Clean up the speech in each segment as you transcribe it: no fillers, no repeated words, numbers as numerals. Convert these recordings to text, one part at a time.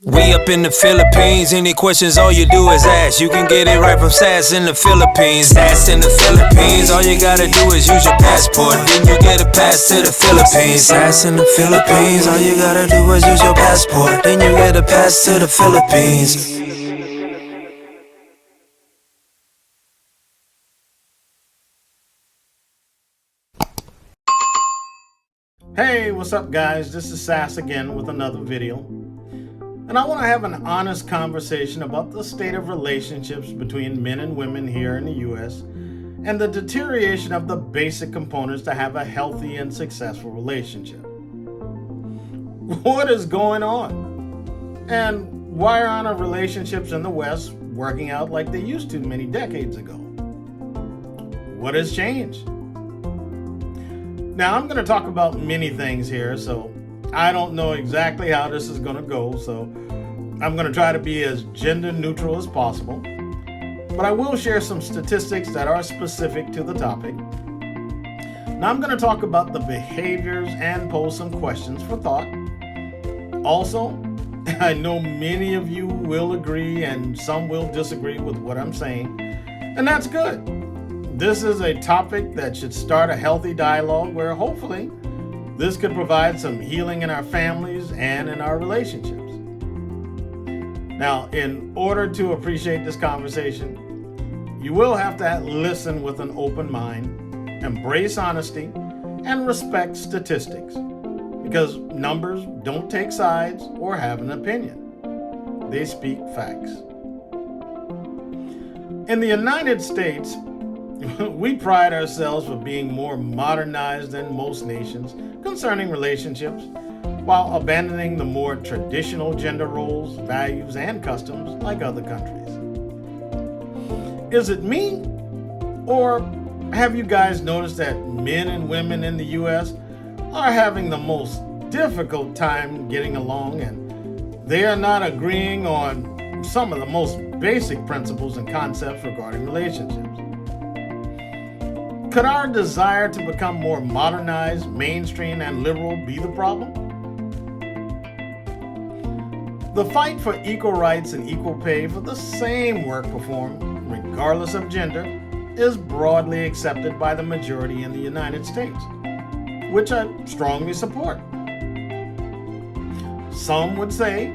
We up in the Philippines, any questions all you do is ask. You can get it right from Sass in the Philippines. Sass in the Philippines, all you gotta do is use your passport, then you get a pass to the Philippines. Sass in the Philippines, all you gotta do is use your passport, then you get a pass to the Philippines. Hey, what's up guys? This is Sass again with another video. And I want to have an honest conversation about the state of relationships between men and women here in the US and the deterioration of the basic components to have a healthy and successful relationship. What is going on? And why aren't our relationships in the West working out like they used to many decades ago? What has changed? Now, I'm going to talk about many things here, so I don't know exactly how this is going to go, so I'm going to try to be as gender neutral as possible. But I will share some statistics that are specific to the topic. Now, I'm going to talk about the behaviors and pose some questions for thought. Also, I know many of you will agree and some will disagree with what I'm saying, and that's good. This is a topic that should start a healthy dialogue where hopefully this could provide some healing in our families and in our relationships. Now, in order to appreciate this conversation, you will have to listen with an open mind, embrace honesty, and respect statistics, because numbers don't take sides or have an opinion. They speak facts. In the United States, we pride ourselves for being more modernized than most nations concerning relationships, while abandoning the more traditional gender roles, values, and customs like other countries. Is it me? Or have you guys noticed that men and women in the US are having the most difficult time getting along, and they are not agreeing on some of the most basic principles and concepts regarding relationships? Could our desire to become more modernized, mainstream, and liberal be the problem? The fight for equal rights and equal pay for the same work performed, regardless of gender, is broadly accepted by the majority in the United States, which I strongly support. Some would say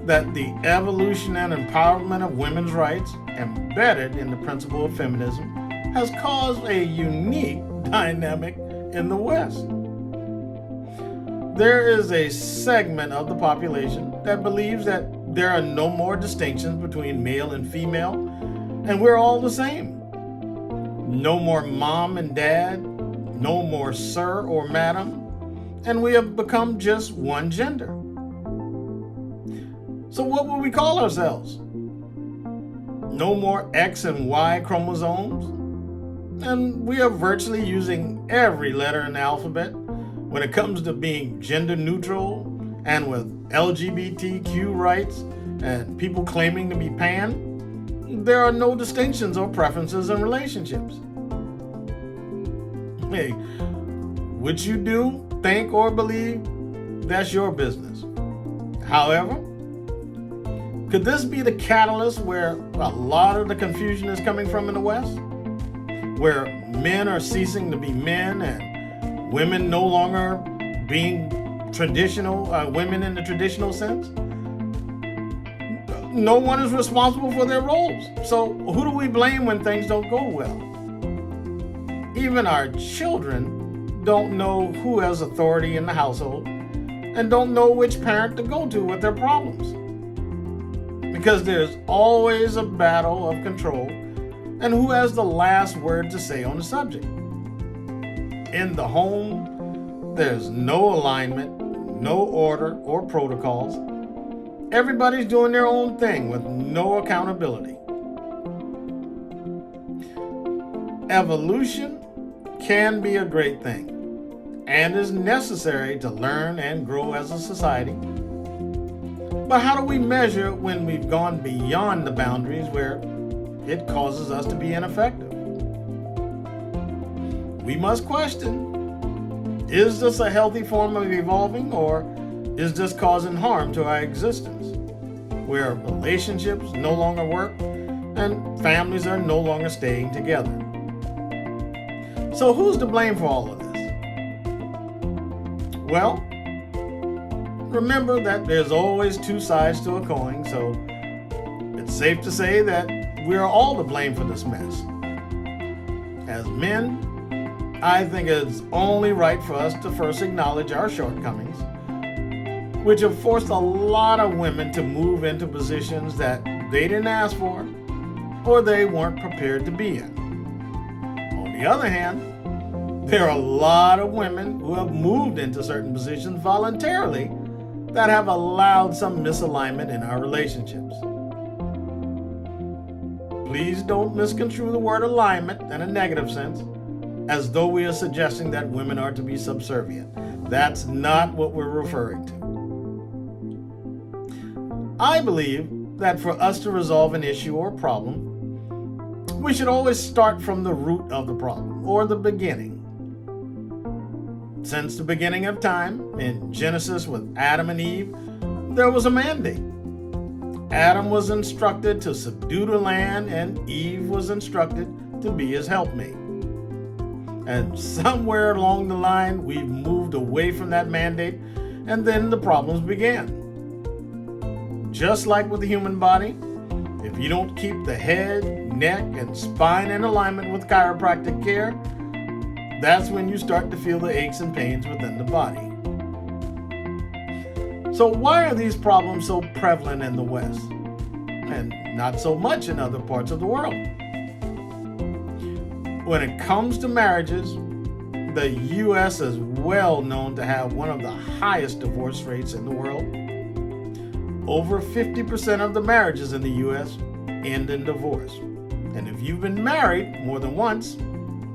that the evolution and empowerment of women's rights, embedded in the principle of feminism, has caused a unique dynamic in the West. There is a segment of the population that believes that there are no more distinctions between male and female, and we're all the same. No more mom and dad, no more sir or madam, and we have become just one gender. So what will we call ourselves? No more X and Y chromosomes? And we are virtually using every letter in the alphabet when it comes to being gender neutral, and with LGBTQ rights and people claiming to be pan, there are no distinctions or preferences in relationships. Hey, what you do, think, or believe, that's your business. However, could this be the catalyst where a lot of the confusion is coming from in the West? Where men are ceasing to be men and women no longer being traditional women in the traditional sense? No one is responsible for their roles. So who do we blame when things don't go well? Even our children don't know who has authority in the household and don't know which parent to go to with their problems. Because there's always a battle of control and who has the last word to say on the subject. In the home, there's no alignment, no order or protocols. Everybody's doing their own thing with no accountability. Evolution can be a great thing and is necessary to learn and grow as a society. But how do we measure when we've gone beyond the boundaries where it causes us to be ineffective? We must question, is this a healthy form of evolving, or is this causing harm to our existence? where relationships no longer work and families are no longer staying together. So who's to blame for all of this? Well, remember that there's always two sides to a coin, so it's safe to say that we are all to blame for this mess. As men, I think it's only right for us to first acknowledge our shortcomings, which have forced a lot of women to move into positions that they didn't ask for or they weren't prepared to be in. On the other hand, there are a lot of women who have moved into certain positions voluntarily that have allowed some misalignment in our relationships. Please don't misconstrue the word alignment in a negative sense, as though we are suggesting that women are to be subservient. That's not what we're referring to. I believe that for us to resolve an issue or problem, we should always start from the root of the problem, or the beginning. Since the beginning of time, in Genesis with Adam and Eve, there was a mandate. Adam was instructed to subdue the land, and Eve was instructed to be his helpmate. And somewhere along the line, we've moved away from that mandate, and then the problems began. Just like with the human body, if you don't keep the head, neck, and spine in alignment with chiropractic care, that's when you start to feel the aches and pains within the body. So why are these problems so prevalent in the West and not so much in other parts of the world? When it comes to marriages, the U.S. is well known to have one of the highest divorce rates in the world. Over 50% of the marriages in the U.S. end in divorce. And if you've been married more than once,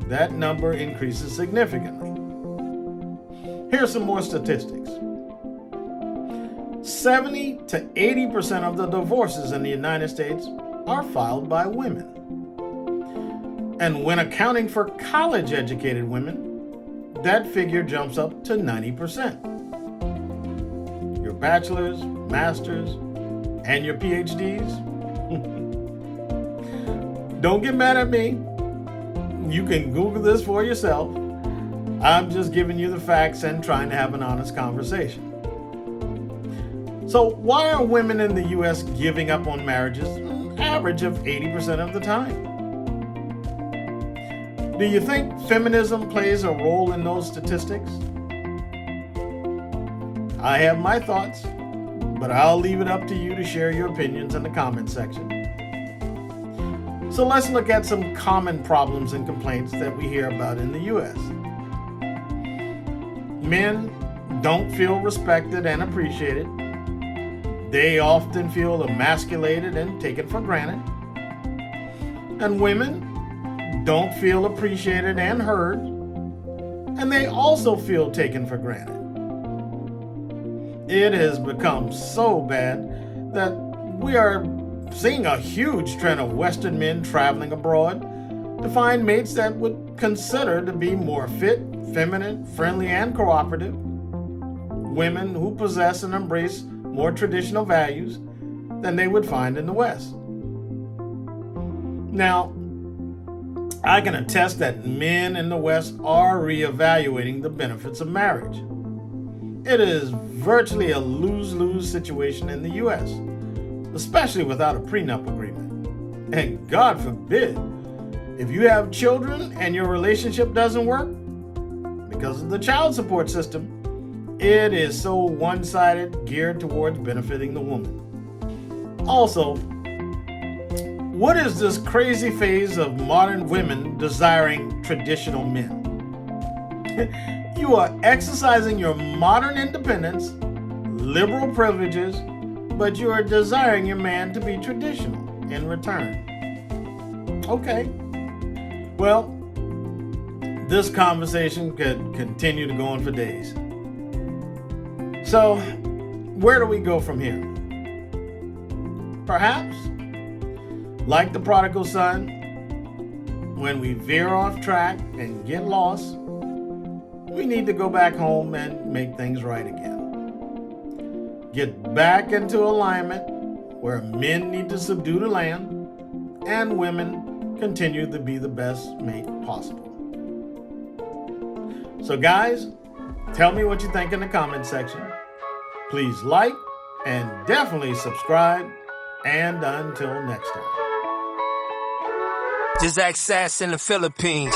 that number increases significantly. Here's some more statistics. 70 to 80% of the divorces in the United States are filed by women. And when accounting for college-educated women, that figure jumps up to 90%. Your bachelor's, master's, and your PhDs? Don't get mad at me. You can Google this for yourself. I'm just giving you the facts and trying to have an honest conversation. So why are women in the U.S. giving up on marriages an average of 80% of the time? Do you think feminism plays a role in those statistics? I have my thoughts, but I'll leave it up to you to share your opinions in the comment section. So let's look at some common problems and complaints that we hear about in the U.S. Men don't feel respected and appreciated. They often feel emasculated and taken for granted. And women don't feel appreciated and heard, and they also feel taken for granted. It has become so bad that we are seeing a huge trend of Western men traveling abroad to find mates that would consider to be more fit, feminine, friendly, and cooperative. Women who possess and embrace more traditional values than they would find in the West. Now, I can attest that men in the West are reevaluating the benefits of marriage. It is virtually a lose-lose situation in the U.S., especially without a prenup agreement. And God forbid, if you have children and your relationship doesn't work, because of the child support system, it is so one-sided, geared towards benefiting the woman. Also, what is this crazy phase of modern women desiring traditional men? You are exercising your modern independence, liberal privileges, but you are desiring your man to be traditional in return. Okay. Well, this conversation could continue to go on for days. So, where do we go from here? Perhaps, like the prodigal son, when we veer off track and get lost, we need to go back home and make things right again. Get back into alignment where men need to subdue the land and women continue to be the best mate possible. So guys, tell me what you think in the comment section. Please like and definitely subscribe. And until next time. Just act sass in the Philippines.